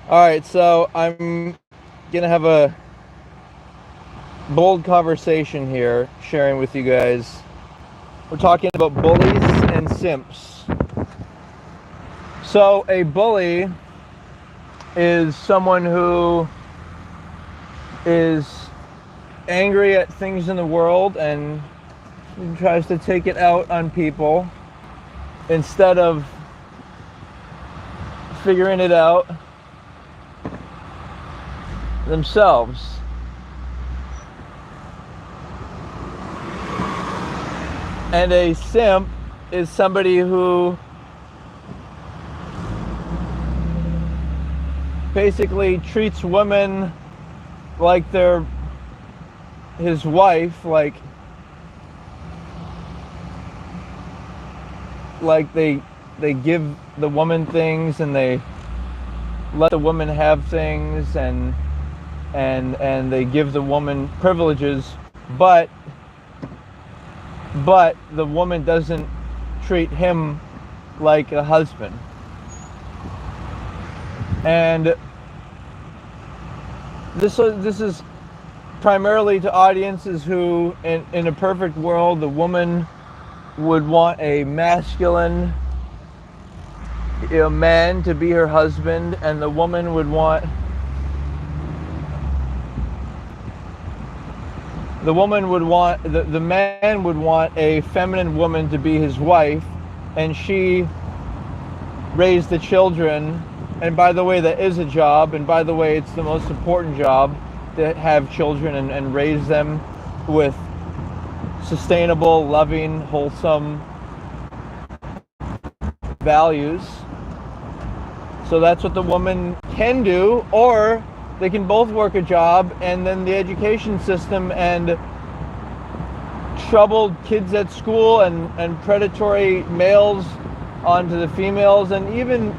All right, so I'm gonna have a bold conversation here, sharing with you guys. We're talking about bullies and simps. So, a bully is someone who is angry at things in the world and tries to take it out on people instead of figuring it out themselves. And a simp is somebody who basically treats women like they're his wife, like they give the woman things and they let the woman have things and they give the woman privileges, but the woman doesn't treat him like a husband. And this is primarily to audiences who, in a perfect world, the woman would want a masculine man to be her husband, and the woman would want the man would want a feminine woman to be his wife, and she raised the children. And by the way, that is a job, and by the way, it's the most important job, to have children and raise them with sustainable, loving, wholesome values. So that's what the woman can do, or they can both work a job, and then the education system and troubled kids at school and predatory males onto the females, and even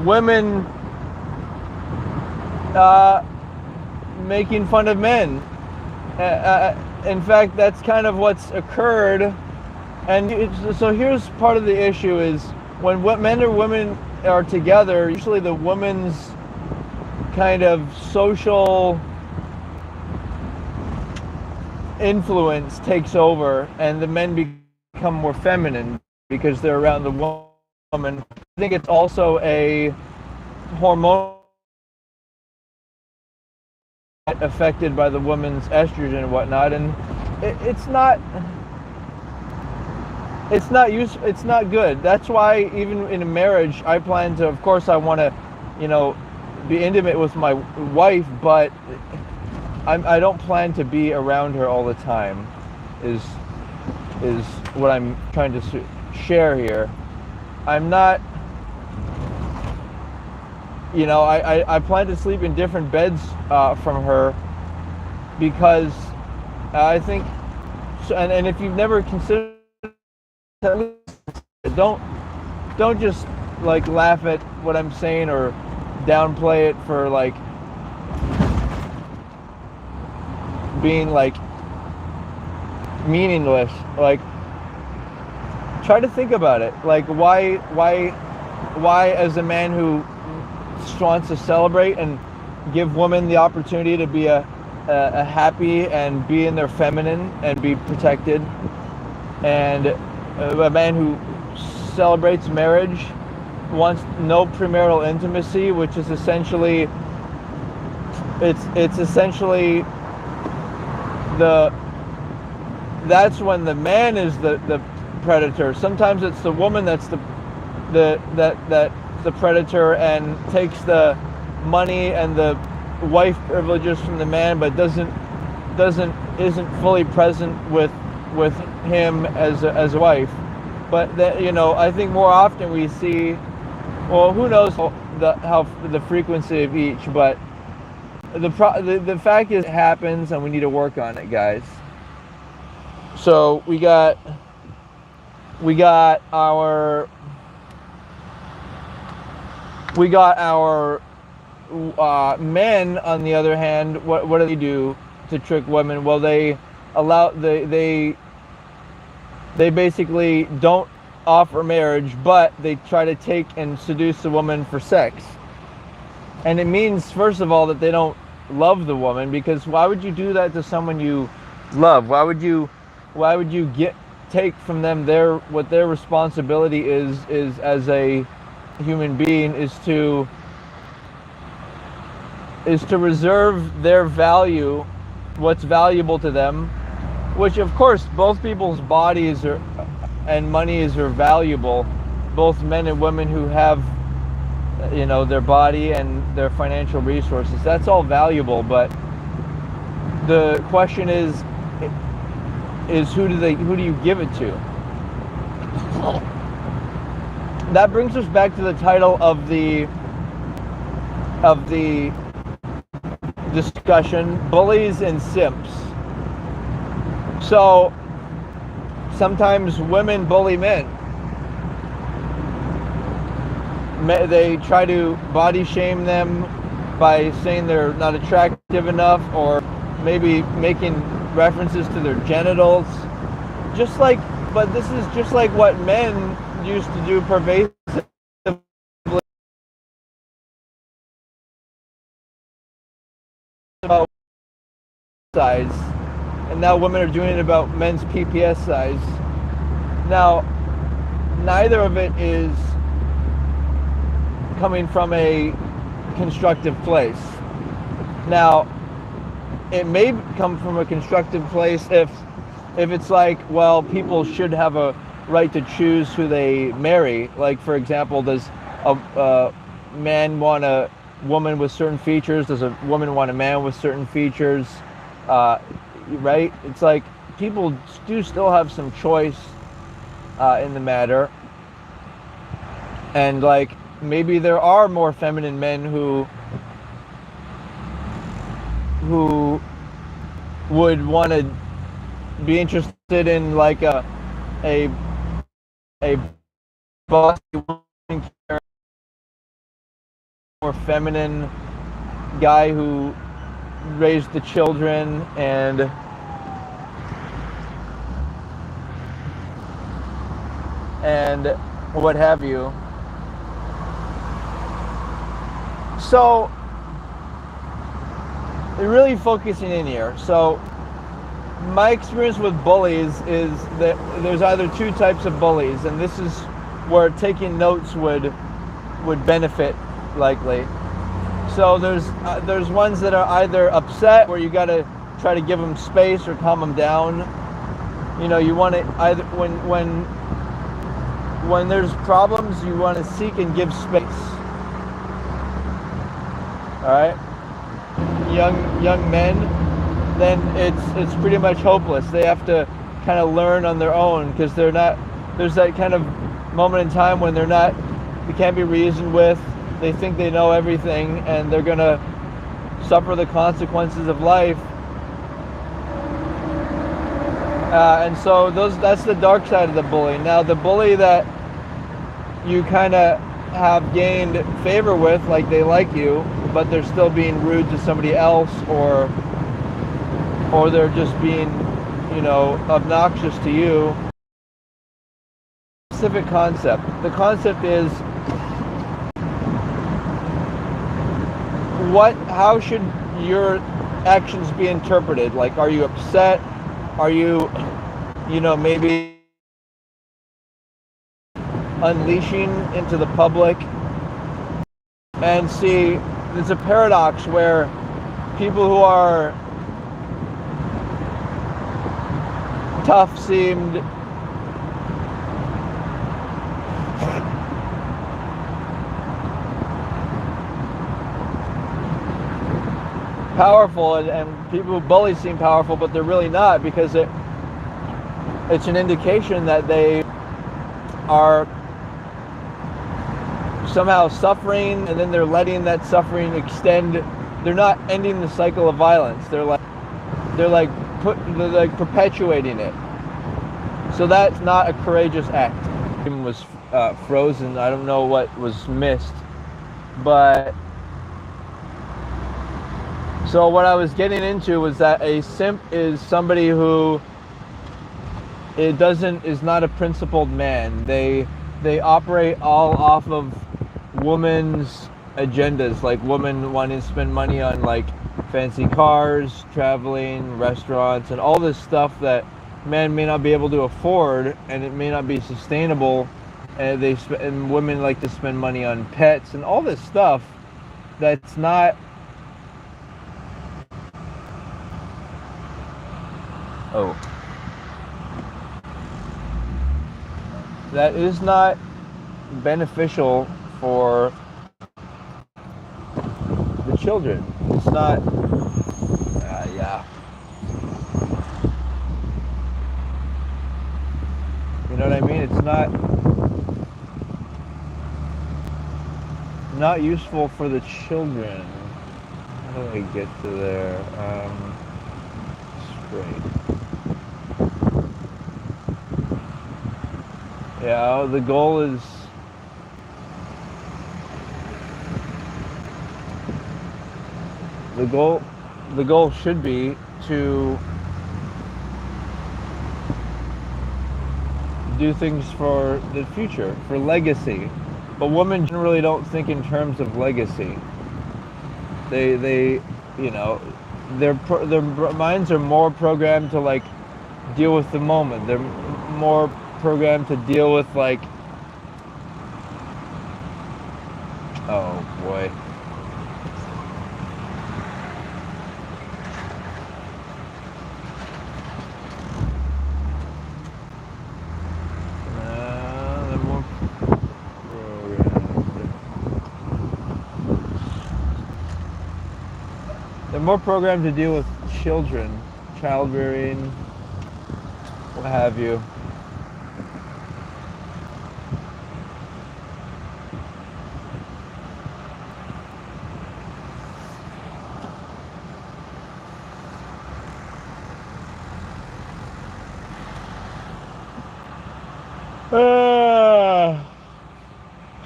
women making fun of men. In fact, that's kind of what's occurred. And so here's part of the issue is when men or women are together, usually the woman's kind of social influence takes over and the men become more feminine because they're around the woman. I think it's also a hormone affected by the woman's estrogen and whatnot, and it's not good. That's why even in a marriage, I plan to, of course, I want to, be intimate with my wife, but I don't plan to be around her all the time. Is what I'm trying to share here. I'm not. I plan to sleep in different beds from her because I think, and if you've never considered, don't just like laugh at what I'm saying or downplay it for like being like meaningless. Like, try to think about it. Like, why as a man who wants to celebrate and give women the opportunity to be a happy and be in their feminine and be protected, and a man who celebrates marriage wants no premarital intimacy, which is essentially it's essentially that's when the man is the predator. Sometimes it's the woman that's the predator and takes the money and the wife privileges from the man, but isn't fully present with him as a wife. But that, I think more often we see, well, who knows how the frequency of each, but the fact is it happens and we need to work on it, guys. So we got our men, on the other hand. What do they do to trick women? Well, they basically don't offer marriage, but they try to take and seduce the woman for sex. And it means, first of all, that they don't love the woman, because why would you do that to someone you love? Why would you take from them what their responsibility is as a human being is to reserve their value, what's valuable to them, which of course both people's bodies and monies are valuable, both men and women who have their body and their financial resources. That's all valuable, but the question is who do you give it to? That brings us back to the title of the discussion, bullies and simps. So sometimes women bully men. They try to body shame them by saying they're not attractive enough, or maybe making references to their genitals. But this is just like what men used to do pervasively about size, and now women are doing it about men's PPS size. Now, neither of it is coming from a constructive place. Now, it may come from a constructive place if it's like, well, people should have a right to choose who they marry. Like, for example, does a man want a woman with certain features? Does a woman want a man with certain features? Right? It's like people do still have some choice in the matter. And like, maybe there are more feminine men who would want to be interested in like a bossy woman, more feminine guy who raised the children and what have you. So, really focusing in here. So, my experience with bullies is that there's either two types of bullies, and this is where taking notes would benefit likely. So there's ones that are either upset, where you got to try to give them space or calm them down. You want to either when there's problems, you want to seek and give space. All right, young men, then it's pretty much hopeless. They have to kind of learn on their own, because there's that kind of moment in time when they can't be reasoned with. They think they know everything, and they're gonna suffer the consequences of life. And so that's the dark side of the bully. Now, the bully that you kind of have gained favor with, like they like you, but they're still being rude to somebody else, or they're just being, obnoxious to you. Specific concept. The concept is, how should your actions be interpreted? Like, are you upset? Are you, maybe unleashing into the public? And see, there's a paradox where people who are tough seemed powerful, and people who bully seem powerful, but they're really not, because it's an indication that they are somehow suffering, and then they're letting that suffering extend. They're not ending the cycle of violence. They're perpetuating it. So that's not a courageous act. It was frozen. I don't know what was missed, but so what I was getting into was that a simp is somebody who is not a principled man. They operate all off of woman's agendas, like women wanting to spend money on like fancy cars, traveling, restaurants, and all this stuff that men may not be able to afford, and it may not be sustainable. And and women like to spend money on pets and all this stuff that's not. Oh, that is not beneficial for the children. It's not. Yeah. You know what I mean? It's not useful for the children. How do I get to there? Straight. Yeah, the goal is. The goal should be to do things for the future, for legacy. But women generally don't think in terms of legacy. They you know, their minds are more programmed to like deal with the moment. They're more programmed to deal with like, oh boy. They're more programmed to deal with children, child rearing, what have you.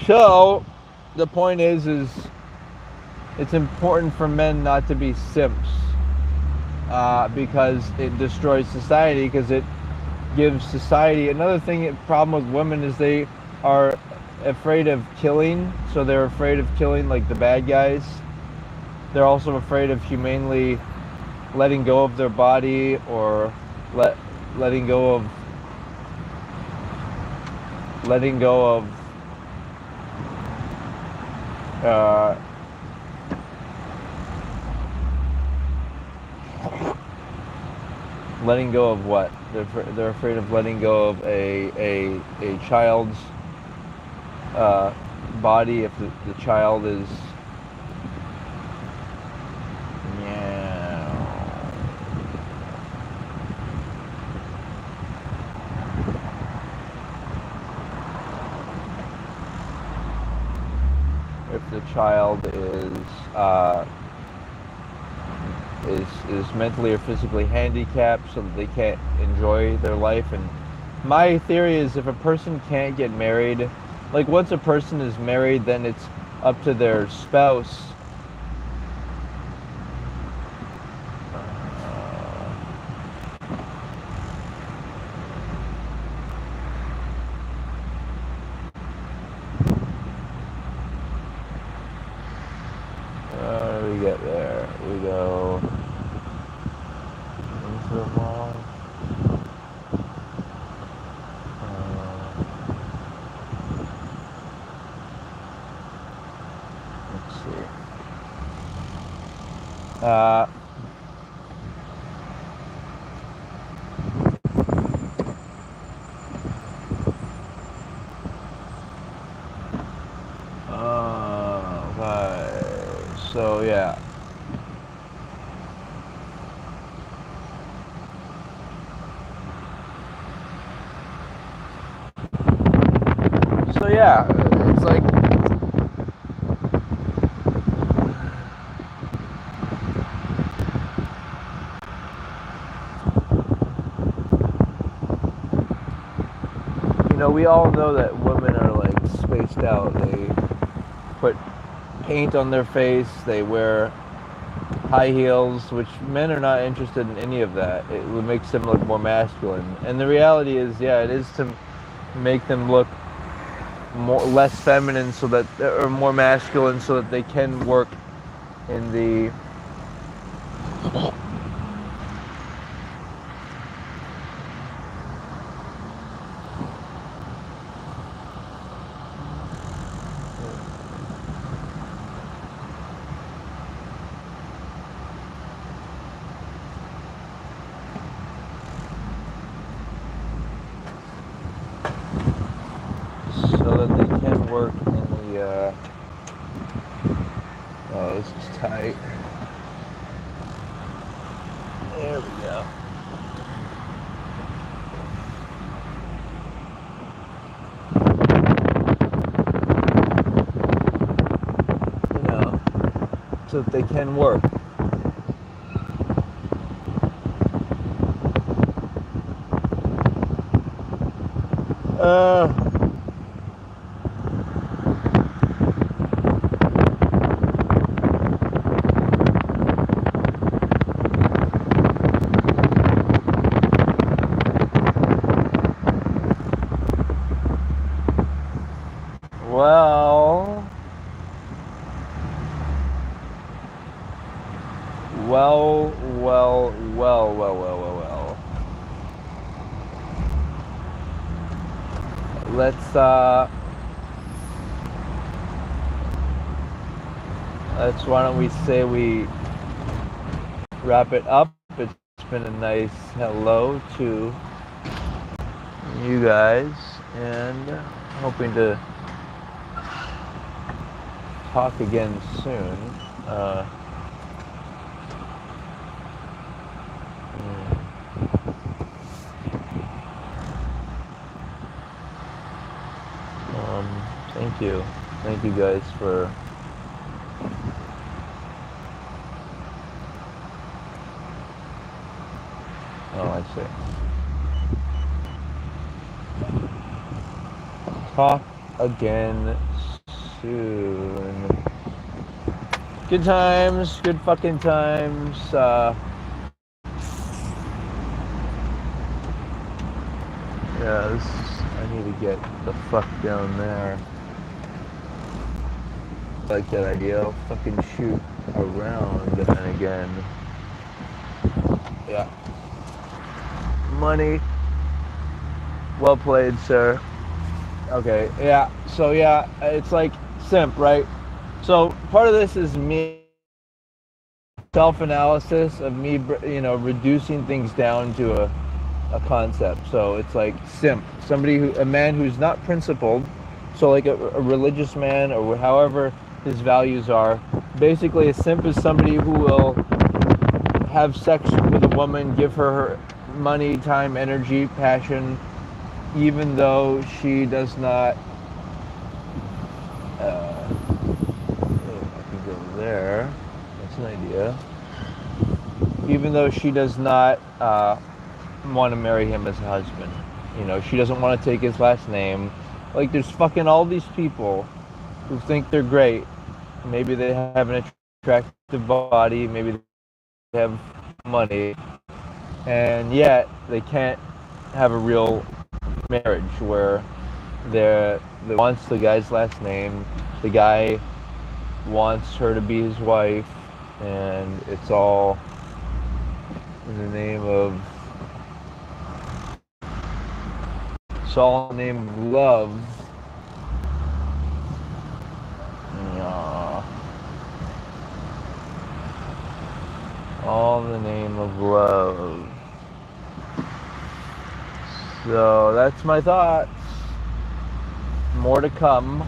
So the point is it's important for men not to be simps, because it destroys society, because it gives society another thing. Problem with women is they are afraid of killing, so they're afraid of killing like the bad guys. They're also afraid of humanely letting go of their body, or letting go of letting go of letting go of what? They're afraid of letting go of a child's body if the child is. If the child is mentally or physically handicapped, so that they can't enjoy their life. And my theory is, if a person can't get married, like once a person is married, then it's up to their spouse. We get there. We go into the mall. Let's see. So yeah. So yeah, it's like we all know that women are like spaced out. They put paint on their face, they wear high heels, which men are not interested in any of that. It would make them look more masculine. And the reality is, yeah, it is to make them look less feminine, so that, or more masculine, so that they can work in the work in the oh, this is tight. There we go. You know, so that they can work. Let's why don't we say we wrap it up. It's been a nice hello to you guys, and hoping to talk again soon. Thank you guys for I see. Talk again soon. Good times, good fucking times. Yeah, I need to get the fuck down there. I like that idea. I'll fucking shoot around and again. Yeah. Money. Well played, sir. Okay, yeah. So yeah, it's like simp, right? So part of this is me self-analysis of me, reducing things down to a concept. So it's like simp, a man who's not principled. So like a religious man, or however his values are. Basically, a simp is somebody who will have sex with a woman, give her money, time, energy, passion, even though she does not. I can go there. That's an idea. Even though she does not want to marry him as a husband, she doesn't want to take his last name. Like, there's fucking all these people who think they're great. Maybe they have an attractive body, maybe they have money, and yet they can't have a real marriage where they wants the guy's last name, the guy wants her to be his wife, and it's all in the name of love. Yeah. All in the name of love. So that's my thoughts. More to come.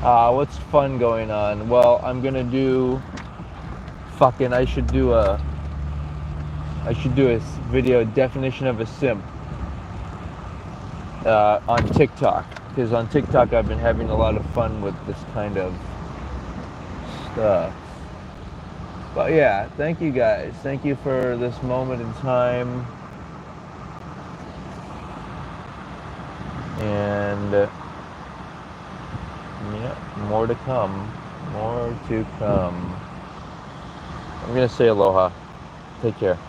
What's fun going on? Well, I'm gonna do I should do a video definition of a simp on TikTok, because on TikTok I've been having a lot of fun with this kind of stuff. But yeah, thank you guys. Thank you for this moment in time. And more to come. More to come. I'm gonna say aloha. Take care.